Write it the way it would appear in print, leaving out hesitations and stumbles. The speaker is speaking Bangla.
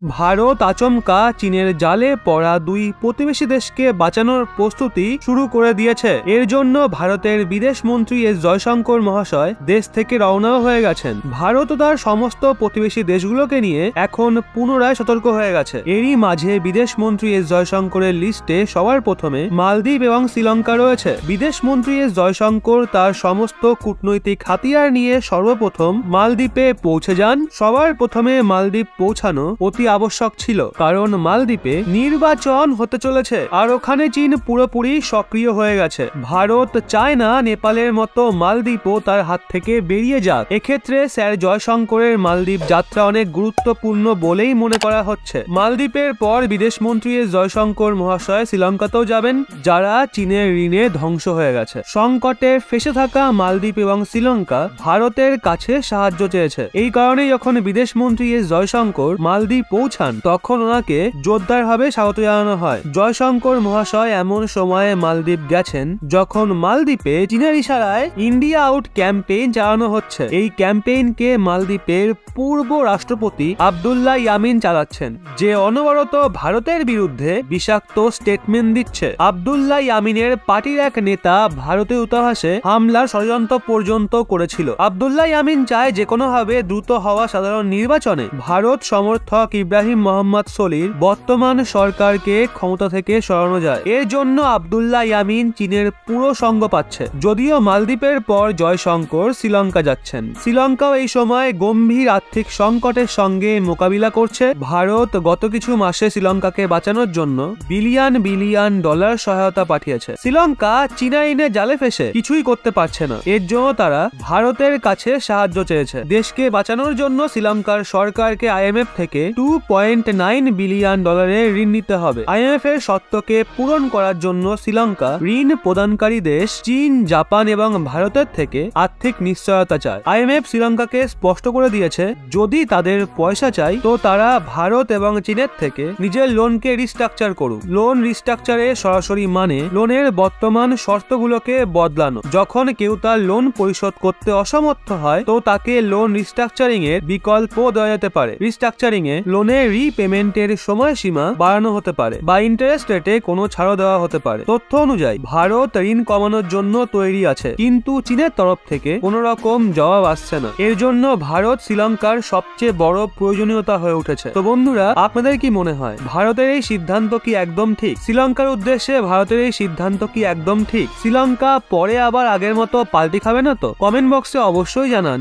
ভারত আচমকা চীনের জালে পড়া দুই প্রতিবেশী দেশকে বাঁচানোর প্রস্তুতি শুরু করে দিয়েছে। এর জন্য ভারতের বিদেশ মন্ত্রী এস জয়শঙ্কর মহাশয় দেশ থেকে রওনাও হয়ে গেছেন। ভারত তার সমস্ত প্রতিবেশী দেশগুলোকে নিয়ে এখন পুনরায় সতর্ক হয়ে গেছে। এরই মাঝে বিদেশ মন্ত্রী এস জয়শঙ্করের লিস্টে সবার প্রথমে মালদ্বীপ এবং শ্রীলঙ্কা রয়েছে। বিদেশ মন্ত্রী এস জয়শঙ্কর তার সমস্ত কূটনৈতিক হাতিয়ার নিয়ে সর্বপ্রথম মালদ্বীপে পৌঁছে যান। সবার প্রথমে মালদ্বীপ পৌঁছানো অতি আবশ্যক ছিল, কারণ মালদ্বীপে নির্বাচন হতে চলেছে আর ওখানে চীন পুরোপুরি সক্রিয় হয়ে গেছে। ভারত চায় না নেপালের মতো মালদ্বীপও তার হাত থেকে বেরিয়ে যাক। এক্ষেত্রে স্যার জয়শঙ্করের মালদ্বীপ যাত্রা অনেক গুরুত্বপূর্ণ বলেই মনে করা হচ্ছে। মালদ্বীপের পর বিদেশ মন্ত্রী এস জয়শঙ্কর মহাশয় শ্রীলঙ্কাতেও যাবেন, যারা চীনের ঋণে ধ্বংস হয়ে গেছে। সংকটে ফেসে থাকা মালদ্বীপ এবং শ্রীলঙ্কা ভারতের কাছে সাহায্য চেয়েছে। এই কারণে যখন বিদেশ মন্ত্রী এস জয়শঙ্কর মালদ্বীপ পৌঁছান, তখন ওনাকে জোরদারভাবে স্বাগত জানানো হয়। জয়শঙ্কর মহাশয় এমন সময়ে মালদ্বীপ গেছেন যখন মালদ্বীপে চীনের ইশারায় ইন্ডিয়া আউট ক্যাম্পেইন চালানো হচ্ছে। এই ক্যাম্পেইনকে মালদ্বীপের পূর্ব রাষ্ট্রপতি আব্দুল্লাহ ইয়ামিন চালাচ্ছেন, যে অনবরত ভারতের বিরুদ্ধে বিষাক্ত স্টেটমেন্ট দিচ্ছে। আব্দুল্লাহ ইয়ামিনের পার্টির এক নেতা ভারতের দূতাবাসে হামলার ষড়যন্ত্র পর্যন্ত করেছিল। আব্দুল্লাহ ইয়ামিন চায় যে কোনোভাবে দ্রুত হওয়া সাধারণ নির্বাচনে ভারত সমর্থক ইব্রাহিম মোহাম্মদ সলির বর্তমান সরকারকে ক্ষমতা থেকে সরানো যায়। এর জন্য আব্দুল্লাহ ইয়ামিন চীনের পুরো সঙ্গ পাচ্ছে। যদিও মালদ্বীপের পর জয়শঙ্কর শ্রীলঙ্কা যাচ্ছেন। শ্রীলঙ্কাও এই সময় গম্ভীর আর্থিক সংকটের সঙ্গে মোকাবিলা করছে। ভারত গত কিছু মাসে শ্রীলঙ্কাকে বাঁচানোর জন্য বিলিয়ন বিলিয়ন ডলার সহায়তা পাঠিয়েছে। শ্রীলঙ্কা চীনা ঋণে জালে ফেসে কিছুই করতে পারছে না। এর জন্য তারা ভারতের কাছে সাহায্য চেয়েছে। দেশকে বাঁচানোর জন্য শ্রীলঙ্কার সরকারকে আইএমএফ থেকে 2.9 বিলিয়ন ডলারের ঋণ নিতে হবে। আইএমএফ এর শর্তকে পূরণ করার জন্য শ্রীলঙ্কা ঋণ প্রদানকারী দেশ চীন, জাপান এবং ভারতের থেকে আর্থিক নিশ্চয়তা চায়। আইএমএফ শ্রীলঙ্কাকে স্পষ্ট করে দিয়েছে, যদি তাদের পয়সা চাই তো তারা ভারত এবং চীনের থেকে নিজের লোনকে রিস্ট্রাকচার করুক। লোন রিস্ট্রাকচারে সরাসরি মানে লোনের বর্তমান শর্তগুলোকে বদলানো। যখন কেউ তার লোন পরিশোধ করতে অসমর্থ হয়, তো তাকে লোন রিস্ট্রাকচারিং এর বিকল্প দেওয়া যেতে পারে। রিস্ট্রাকচারিং এ লোনের রিপেমেন্টের সময়সীমা বাড়ানো হতে পারে বা ইন্টারেস্ট রেটে কোনো ছাড় দেওয়া হতে পারে। তথ্য অনুযায়ী ভারত ঋণ কমানোর জন্য তৈরি আছে, কিন্তু চীনের তরফ থেকে কোনো রকম জবাব আসছে না। এর জন্য ভারত শ্রীলঙ্কার সবচেয়ে বড় প্রয়োজনীয়তা হয়ে উঠেছে। তো বন্ধুরা, আপনাদের কি মনে হয় ভারতের এই সিদ্ধান্ত কি একদম ঠিক? শ্রীলঙ্কার উদ্দেশ্যে ভারতের এই সিদ্ধান্ত কি একদম ঠিক? শ্রীলঙ্কা পরে আবার আগের মতো পাল্টি খাবে না তো? কমেন্ট বক্সে অবশ্যই জানান।